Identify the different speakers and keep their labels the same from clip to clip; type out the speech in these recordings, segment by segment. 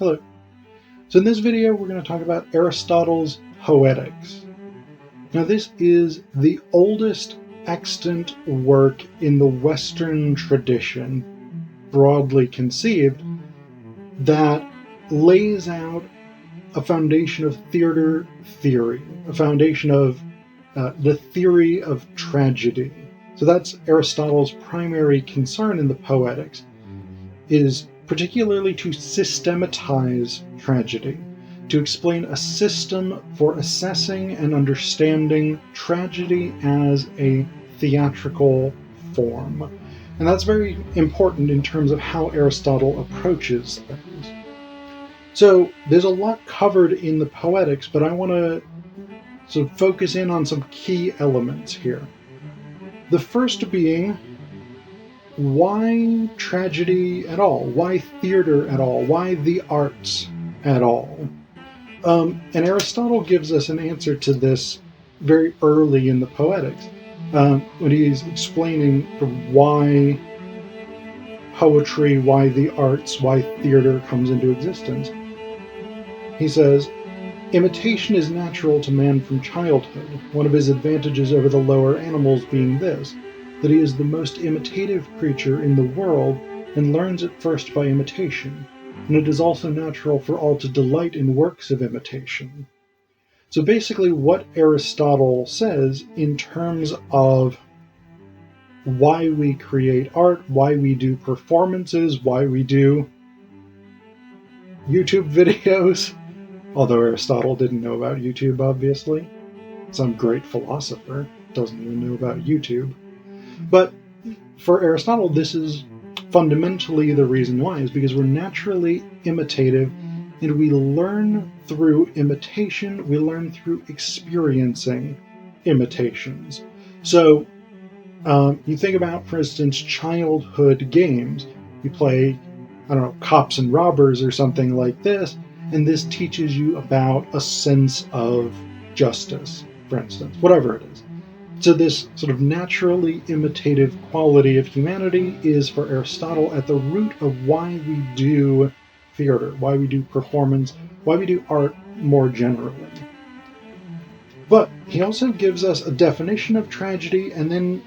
Speaker 1: Hello. So in this video we're going to talk about Aristotle's Poetics. Now this is the oldest extant work in the Western tradition, broadly conceived, that lays out a foundation of theater theory, a foundation of the theory of tragedy. So that's Aristotle's primary concern in the Poetics, is particularly to systematize tragedy, to explain a system for assessing and understanding tragedy as a theatrical form. And that's very important in terms of how Aristotle approaches things. So there's a lot covered in the Poetics, but I want to sort of focus in on some key elements here. The first being, why tragedy at all? Why theater at all? Why the arts at all? And Aristotle gives us an answer to this very early in the Poetics, when he's explaining why poetry, why the arts, why theater comes into existence. He says, imitation is natural to man from childhood, one of his advantages over the lower animals being this, that he is the most imitative creature in the world and learns it first by imitation, and it is also natural for all to delight in works of imitation. So basically what Aristotle says in terms of why we create art, why we do performances, why we do YouTube videos, although Aristotle didn't know about YouTube, obviously. Some great philosopher doesn't even know about YouTube. But for Aristotle, this is fundamentally the reason why, is because we're naturally imitative, and we learn through imitation, we learn through experiencing imitations. So you think about, for instance, childhood games. You play, I don't know, cops and robbers or something like this, and this teaches you about a sense of justice, for instance, whatever it is. So this sort of naturally imitative quality of humanity is, for Aristotle, at the root of why we do theater, why we do performance, why we do art more generally. But he also gives us a definition of tragedy, and then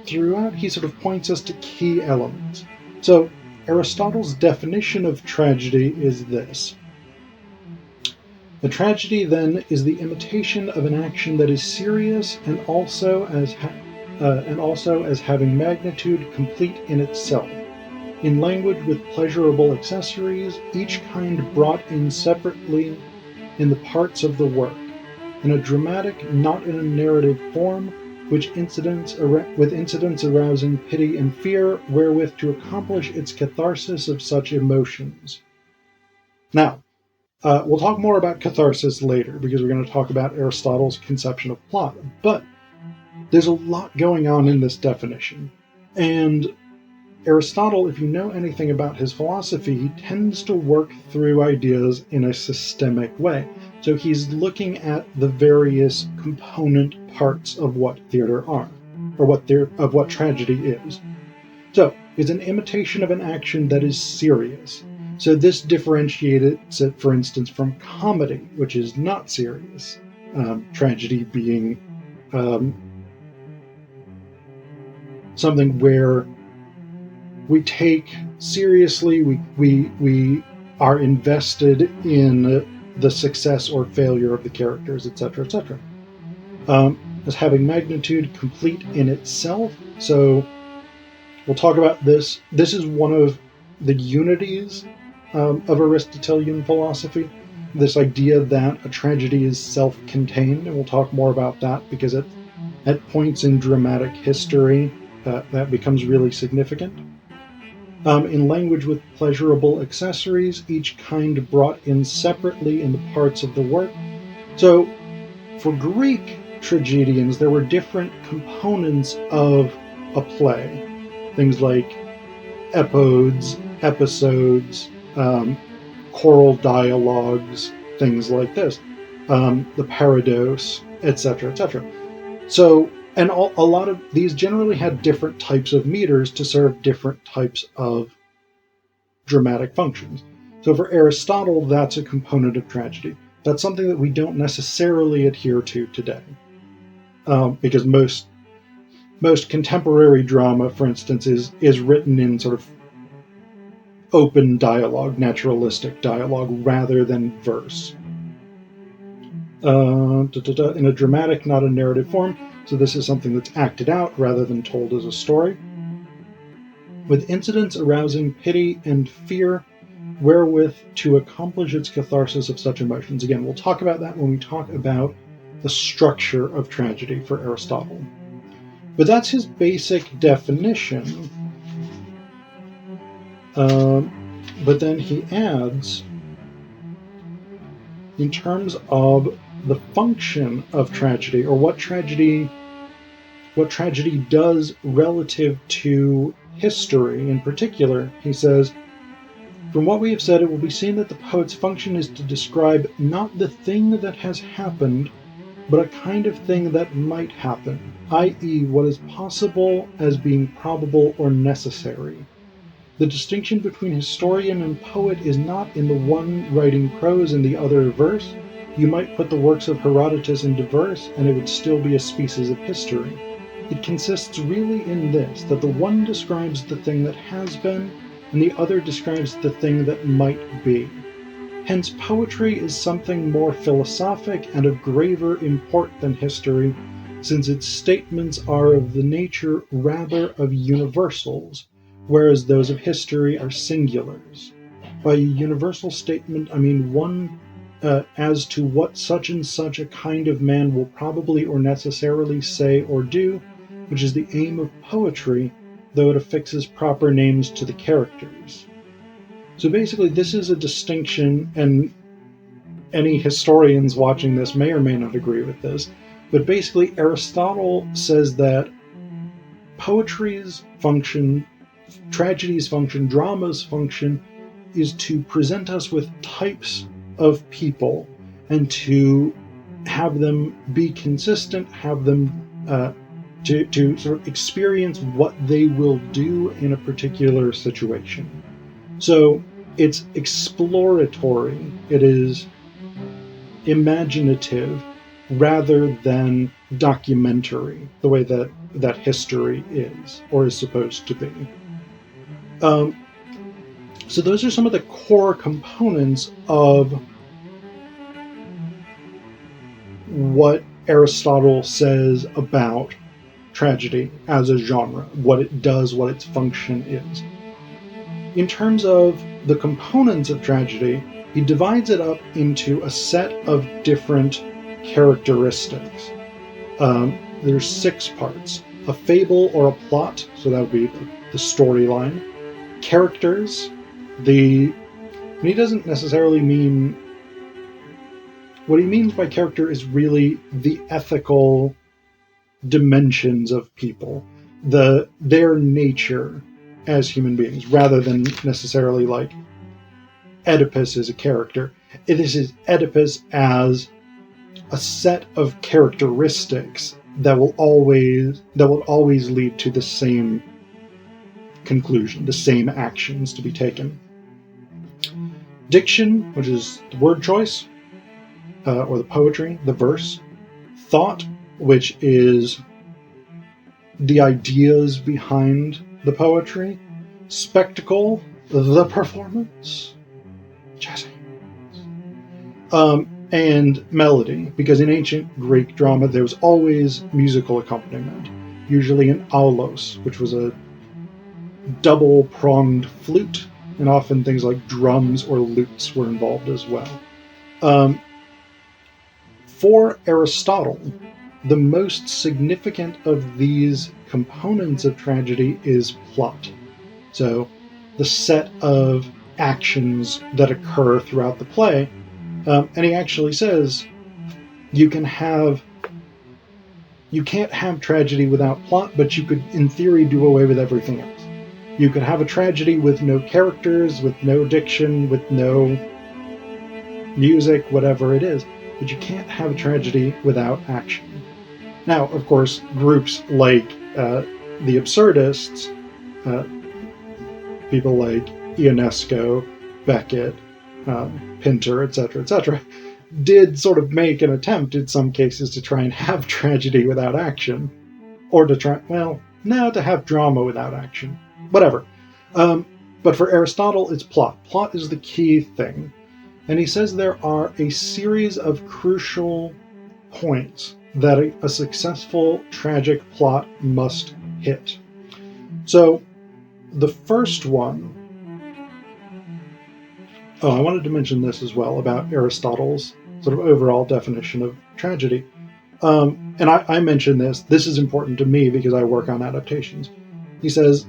Speaker 1: throughout he sort of points us to key elements. So Aristotle's definition of tragedy is this. The tragedy, then, is the imitation of an action that is serious and also as having magnitude complete in itself, in language with pleasurable accessories, each kind brought in separately in the parts of the work, in a dramatic, not in a narrative form, with incidents arousing pity and fear, wherewith to accomplish its catharsis of such emotions. Now, we'll talk more about catharsis later, because we're going to talk about Aristotle's conception of plot. But there's a lot going on in this definition. And Aristotle, if you know anything about his philosophy, he tends to work through ideas in a systemic way. So he's looking at the various component parts of what theater are, or what tragedy is. So it's an imitation of an action that is serious. So this differentiates it, for instance, from comedy, which is not serious. Tragedy being something where we take seriously, we are invested in the success or failure of the characters, etc., etc. As having magnitude complete in itself. So we'll talk about this. This is one of the unities of Aristotelian philosophy, this idea that a tragedy is self-contained, and we'll talk more about that because at points in dramatic history that becomes really significant. In language with pleasurable accessories, each kind brought in separately in the parts of the work. So for Greek tragedians, there were different components of a play. Things like epodes, episodes, choral dialogues, things like this, the parados, etc., etc. So, and a lot of these generally had different types of meters to serve different types of dramatic functions. So for Aristotle, that's a component of tragedy. That's something that we don't necessarily adhere to today. Because most contemporary drama, for instance, is written in sort of open dialogue, naturalistic dialogue, rather than verse. In a dramatic, not a narrative form, so this is something that's acted out rather than told as a story. With incidents arousing pity and fear, wherewith to accomplish its catharsis of such emotions. Again, we'll talk about that when we talk about the structure of tragedy for Aristotle. But that's his basic definition. But then he adds, in terms of the function of tragedy, or what tragedy does relative to history in particular, he says, from what we have said, it will be seen that the poet's function is to describe not the thing that has happened, but a kind of thing that might happen, i.e., what is possible as being probable or necessary. The distinction between historian and poet is not in the one writing prose and the other verse. You might put the works of Herodotus into verse, and it would still be a species of history. It consists really in this, that the one describes the thing that has been, and the other describes the thing that might be. Hence, poetry is something more philosophic and of graver import than history, since its statements are of the nature rather of universals, whereas those of history are singulars. By a universal statement, I mean one as to what such and such a kind of man will probably or necessarily say or do, which is the aim of poetry, though it affixes proper names to the characters. So basically, this is a distinction, and any historians watching this may or may not agree with this, but basically Aristotle says that poetry's function, tragedy's function, drama's function is to present us with types of people and to have them be consistent, have them to sort of experience what they will do in a particular situation. So it's exploratory, it is imaginative rather than documentary, the way that history is, or is supposed to be. So those are some of the core components of what Aristotle says about tragedy as a genre, what it does, what its function is. In terms of the components of tragedy, he divides it up into a set of different characteristics. There's 6 parts. A fable or a plot, so that would be the storyline. Characters, and he doesn't necessarily mean, what he means by character is really the ethical dimensions of people, their nature as human beings, rather than necessarily like Oedipus is a character. This is Oedipus as a set of characteristics that will always lead to the same conclusion, the same actions to be taken. Diction, which is the word choice, or the poetry, the verse. Thought, which is the ideas behind the poetry. Spectacle, the performance. Jazzy. And melody, because in ancient Greek drama there was always musical accompaniment, usually an aulos, which was a double-pronged flute, and often things like drums or lutes were involved as well. For Aristotle, the most significant of these components of tragedy is plot. So, the set of actions that occur throughout the play. And he actually says, you can't have tragedy without plot, but you could, in theory, do away with everything else. You could have a tragedy with no characters, with no diction, with no music, whatever it is, but you can't have a tragedy without action. Now, of course, groups like the absurdists, people like Ionesco, Beckett, Pinter, etc., did sort of make an attempt in some cases to try and have tragedy without action, or to have drama without action, whatever. But for Aristotle, it's plot. Plot is the key thing. And he says there are a series of crucial points that a successful tragic plot must hit. So, the first one... I wanted to mention this as well about Aristotle's sort of overall definition of tragedy. And I mention this. This is important to me because I work on adaptations. He says,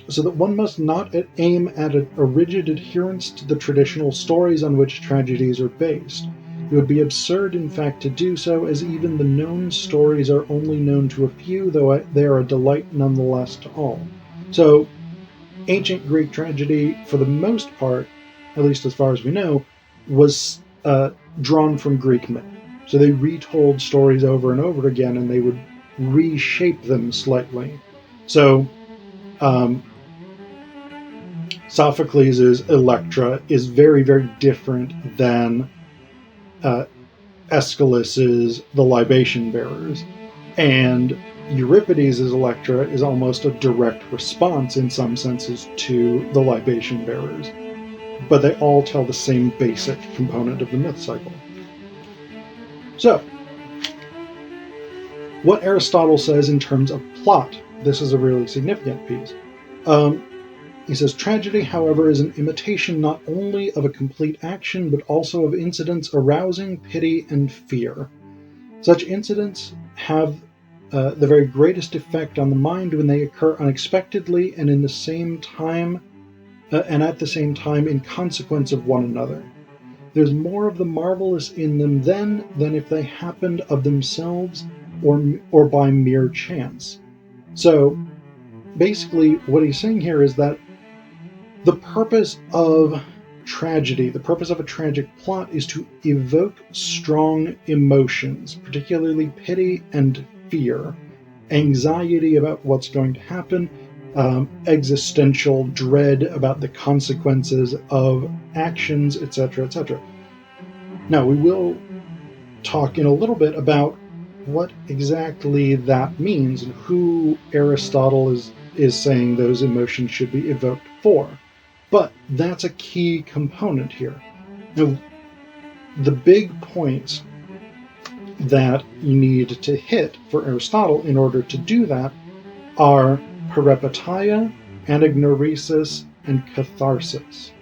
Speaker 1: so that one must not aim at a rigid adherence to the traditional stories on which tragedies are based. It would be absurd, in fact, to do so, as even the known stories are only known to a few, though they are a delight nonetheless to all. So, ancient Greek tragedy, for the most part, at least as far as we know, was drawn from Greek myth. So they retold stories over and over again, and they would reshape them slightly. So, Sophocles' Electra is very, very different than Aeschylus' The Libation Bearers. And Euripides' Electra is almost a direct response, in some senses, to The Libation Bearers. But they all tell the same basic component of the myth cycle. So, what Aristotle says in terms of plot, this is a really significant piece. He says, tragedy, however, is an imitation not only of a complete action, but also of incidents arousing pity and fear. Such incidents have the very greatest effect on the mind when they occur unexpectedly and at the same time in consequence of one another. There's more of the marvelous in them then than if they happened of themselves or by mere chance. So, basically, what he's saying here is that the purpose of tragedy, the purpose of a tragic plot, is to evoke strong emotions, particularly pity and fear, anxiety about what's going to happen, existential dread about the consequences of actions, etc., etc. Now, we will talk in a little bit about what exactly that means and who Aristotle is saying those emotions should be evoked for. But that's a key component here. Now, the big points that you need to hit for Aristotle in order to do that are peripeteia, anagnorisis, and catharsis.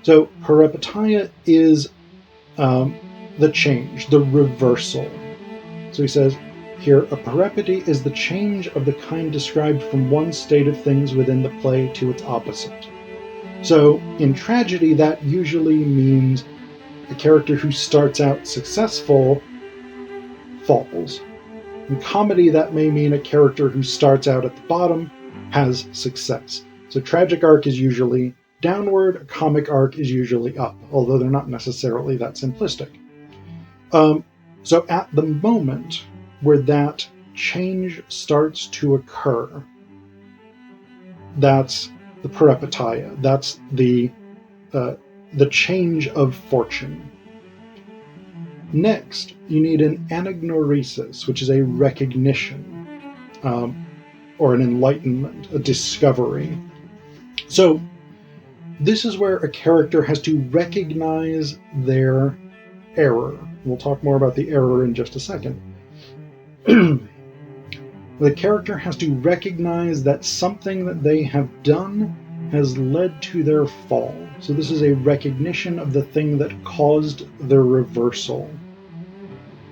Speaker 1: So peripeteia is the change, the reversal. So he says here, a peripety is the change of the kind described from one state of things within the play to its opposite. So in tragedy, that usually means a character who starts out successful falls. In comedy, that may mean a character who starts out at the bottom has success. So tragic arc is usually downward, a comic arc is usually up, although they're not necessarily that simplistic. So at the moment where that change starts to occur, that's the peripeteia, that's the change of fortune. Next, you need an anagnorisis, which is a recognition, or an enlightenment, a discovery. So, this is where a character has to recognize their error. We'll talk more about the error in just a second. The character has to recognize that something that they have done has led to their fall. So this is a recognition of the thing that caused the reversal.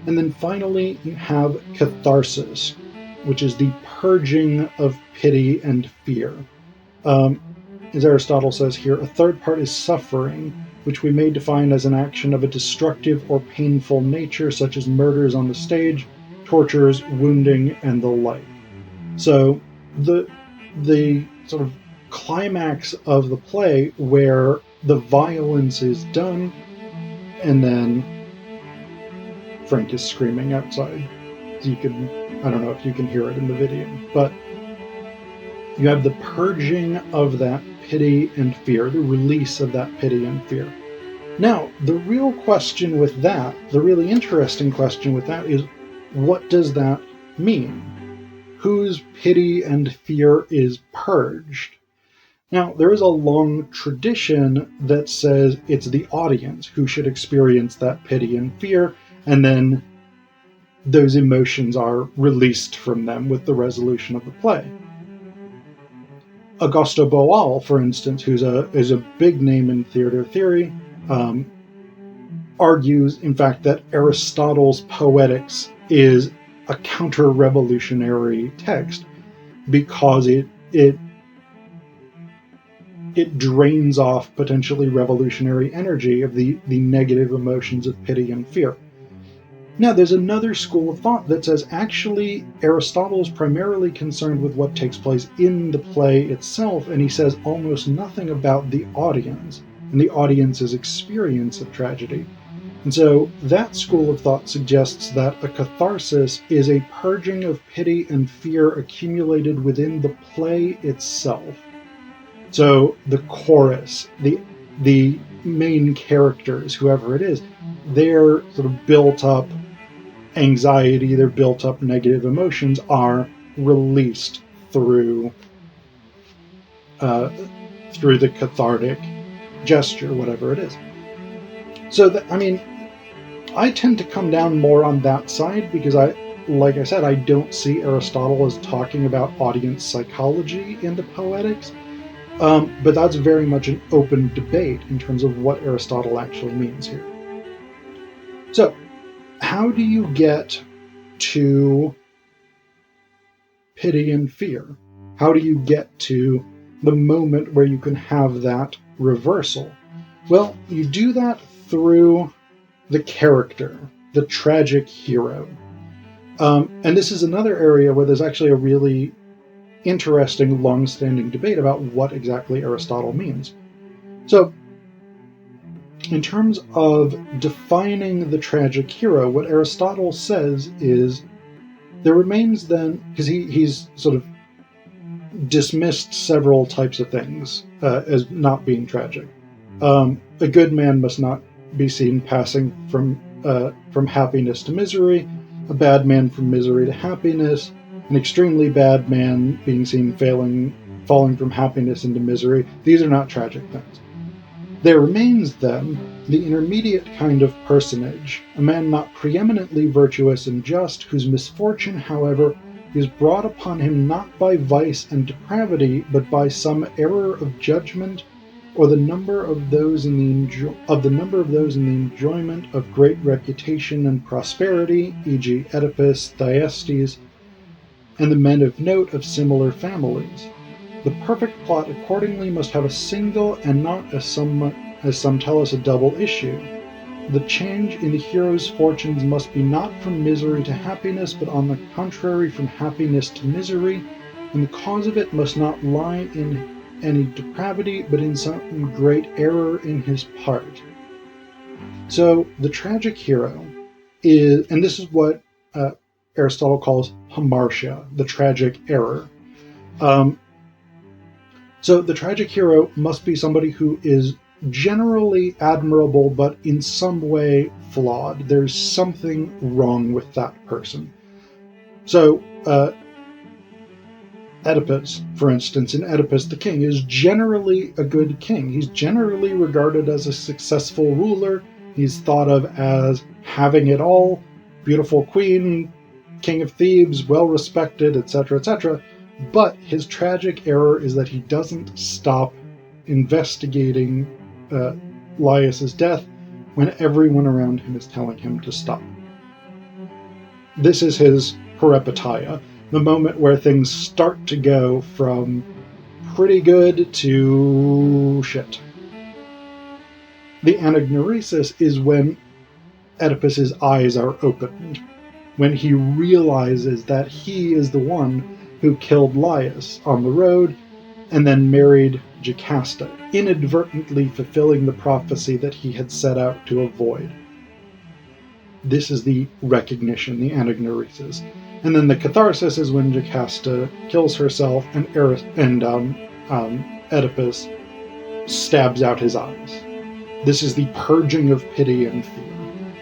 Speaker 1: And then finally, you have catharsis, which is the purging of pity and fear. As Aristotle says here, a third part is suffering, which we may define as an action of a destructive or painful nature, such as murders on the stage, tortures, wounding, and the like. So the sort of climax of the play where the violence is done, and then Frank is screaming outside. I don't know if you can hear it in the video, but you have the purging of that pity and fear, the release of that pity and fear. Now, the real question with that, the really interesting question with that is, what does that mean? Whose pity and fear is purged? Now, there is a long tradition that says it's the audience who should experience that pity and fear, and then those emotions are released from them with the resolution of the play. Augusto Boal, for instance, who's is a big name in theater theory, argues, in fact, that Aristotle's Poetics is a counter-revolutionary text because it drains off potentially revolutionary energy of the negative emotions of pity and fear. Now, there's another school of thought that says actually Aristotle is primarily concerned with what takes place in the play itself, and he says almost nothing about the audience and the audience's experience of tragedy. And so that school of thought suggests that a catharsis is a purging of pity and fear accumulated within the play itself. So the chorus, the main characters, whoever it is, their sort of built up anxiety, their built up negative emotions are released through the cathartic gesture, whatever it is. So I tend to come down more on that side because like I said, I don't see Aristotle as talking about audience psychology in the Poetics. But that's very much an open debate in terms of what Aristotle actually means here. So, how do you get to pity and fear? How do you get to the moment where you can have that reversal? Well, you do that through the character, the tragic hero. And this is another area where there's actually a really interesting, long-standing debate about what exactly Aristotle means. So, in terms of defining the tragic hero, what Aristotle says is there remains then, because he's sort of dismissed several types of things as not being tragic. A good man must not be seen passing from happiness to misery, a bad man from misery to happiness, an extremely bad man being seen falling from happiness into misery. These are not tragic things. There remains, then, the intermediate kind of personage, a man not preeminently virtuous and just, whose misfortune, however, is brought upon him not by vice and depravity, but by some error of judgment, or the number of those in the enjoyment of great reputation and prosperity, e.g., Oedipus, Thyestes, and the men of note of similar families. The perfect plot accordingly must have a single and not, as some tell us, a double issue. The change in the hero's fortunes must be not from misery to happiness, but on the contrary from happiness to misery, and the cause of it must not lie in any depravity, but in some great error in his part. So the tragic hero is, and this is what Aristotle calls hamartia, the tragic error. So the tragic hero must be somebody who is generally admirable, but in some way flawed. There's something wrong with that person. So Oedipus, for instance, in Oedipus the King, is generally a good king. He's generally regarded as a successful ruler. He's thought of as having it all, beautiful queen, king of Thebes, well-respected, etc., etc. But his tragic error is that he doesn't stop investigating Laius's death when everyone around him is telling him to stop. This is his peripeteia, the moment where things start to go from pretty good to shit. The anagnorisis is when Oedipus's eyes are opened, when he realizes that he is the one who killed Laius on the road and then married Jocasta, inadvertently fulfilling the prophecy that he had set out to avoid. This is the recognition, the anagnorisis. And then the catharsis is when Jocasta kills herself and Oedipus stabs out his eyes. This is the purging of pity and fear.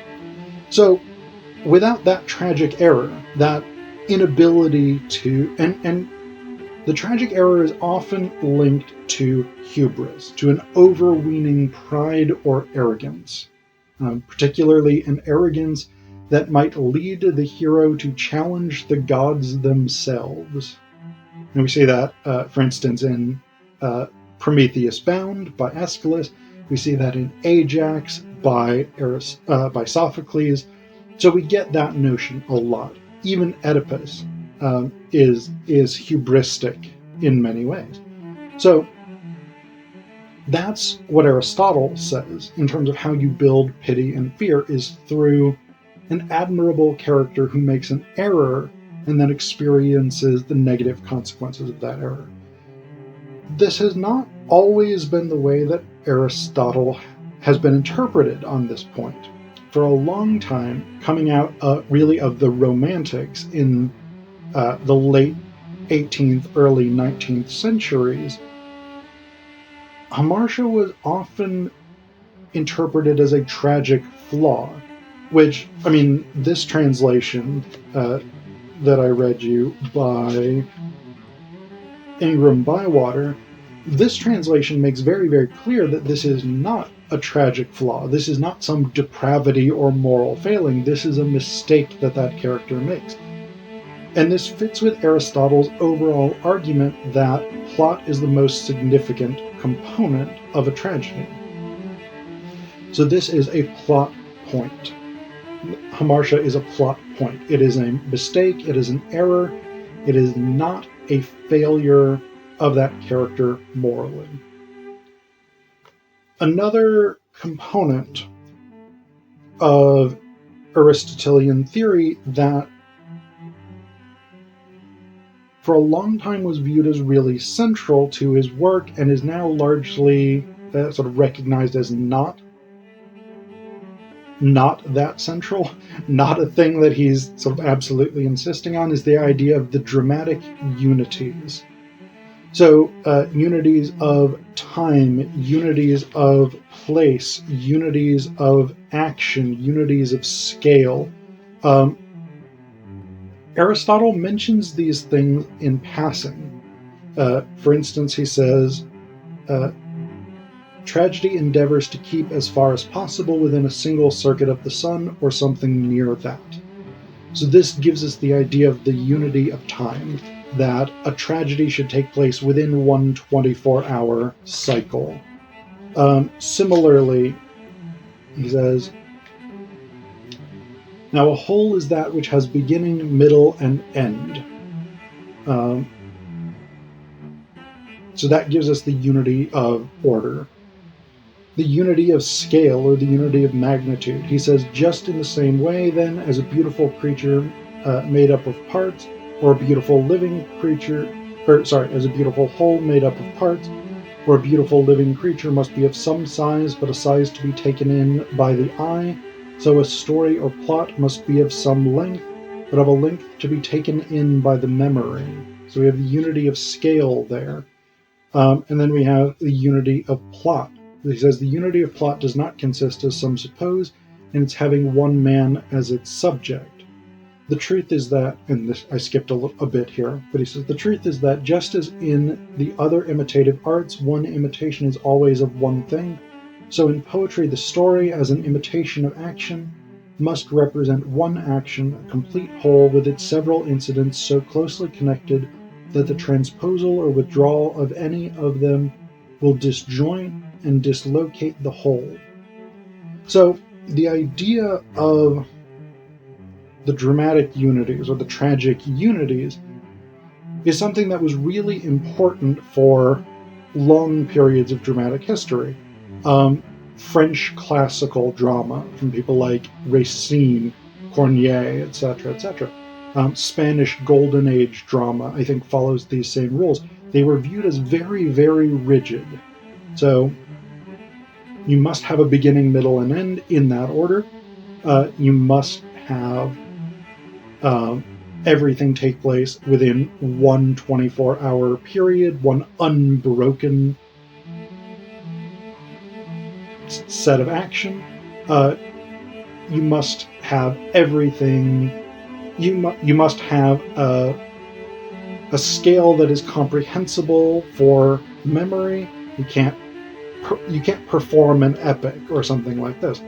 Speaker 1: So, without that tragic error, that inability to, and the tragic error is often linked to hubris, to an overweening pride or arrogance, particularly an arrogance that might lead the hero to challenge the gods themselves. And we see that, for instance, in Prometheus Bound by Aeschylus. We see that in Ajax by Sophocles. So we get that notion a lot. Even Oedipus is hubristic in many ways. So that's what Aristotle says in terms of how you build pity and fear, is through an admirable character who makes an error and then experiences the negative consequences of that error. This has not always been the way that Aristotle has been interpreted on this point. For a long time, coming out really of the Romantics in the late 18th, early 19th centuries, hamartia was often interpreted as a tragic flaw, which, I mean, this translation that I read you by Ingram Bywater, this translation makes very, very clear that this is not a tragic flaw. This is not some depravity or moral failing. This is a mistake that character makes. And this fits with Aristotle's overall argument that plot is the most significant component of a tragedy. So this is a plot point. Hamartia is a plot point. It is a mistake. It is an error. It is not a failure of that character morally. Another component of Aristotelian theory that for a long time was viewed as really central to his work and is now largely sort of recognized as not that central, not a thing that he's sort of absolutely insisting on, is the idea of the dramatic unities. So unities of time, unities of place, unities of action, unities of scale. Aristotle mentions these things in passing. For instance, he says, tragedy endeavors to keep as far as possible within a single circuit of the sun or something near that. So this gives us the idea of the unity of time, that a tragedy should take place within one 24-hour cycle. Similarly, he says, now a whole is that which has beginning, middle, and end. So that gives us the unity of order. The unity of scale, or the unity of magnitude. He says, just in the same way, then, as a beautiful creature made up of parts, or a beautiful living creature, as a beautiful whole made up of parts, or a beautiful living creature must be of some size, but a size to be taken in by the eye, so a story or plot must be of some length, but of a length to be taken in by the memory. So we have the unity of scale there. And then we have the unity of plot. He says the unity of plot does not consist, as some suppose, in its having one man as its subject. The truth is that, and this, I skipped a bit here, but he says the truth is that just as in the other imitative arts, one imitation is always of one thing, so in poetry the story, as an imitation of action, must represent one action, a complete whole, with its several incidents so closely connected that the transposal or withdrawal of any of them will disjoint and dislocate the whole. So the idea of the dramatic unities, or the tragic unities, is something that was really important for long periods of dramatic history. French classical drama, from people like Racine, Corneille, etc., etc. Spanish Golden Age drama, I think, follows these same rules. They were viewed as very, very rigid. So you must have a beginning, middle, and end in that order. You must have everything take place within one 24-hour period, one unbroken set of action. You must have everything. You must have a scale that is comprehensible for memory. You can't perform an epic or something like this.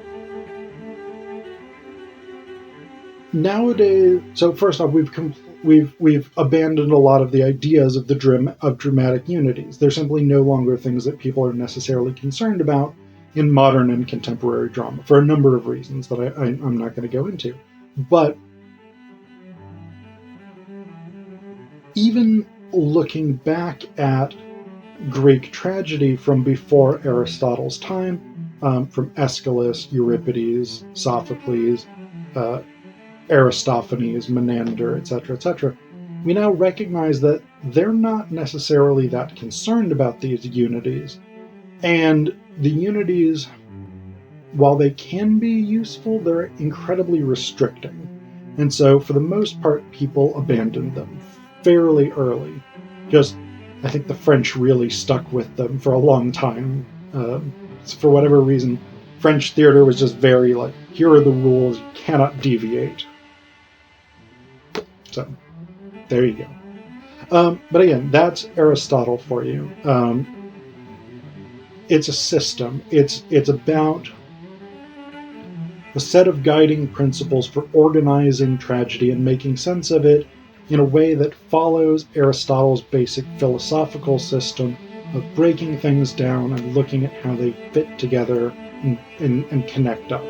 Speaker 1: Nowadays, so first off, we've abandoned a lot of the ideas of dramatic unities. They're simply no longer things that people are necessarily concerned about in modern and contemporary drama for a number of reasons that I'm not going to go into. But even looking back at Greek tragedy from before Aristotle's time, from Aeschylus, Euripides, Sophocles, Aristophanes, Menander, etc., we now recognize that they're not necessarily that concerned about these unities. And the unities, while they can be useful, they're incredibly restricting. And so, for the most part, people abandoned them fairly early. I think the French really stuck with them for a long time. For whatever reason, French theater was just very like, here are the rules, you cannot deviate. So, there you go. But again, that's Aristotle for you. It's a system. It's about a set of guiding principles for organizing tragedy and making sense of it in a way that follows Aristotle's basic philosophical system of breaking things down and looking at how they fit together and connect up.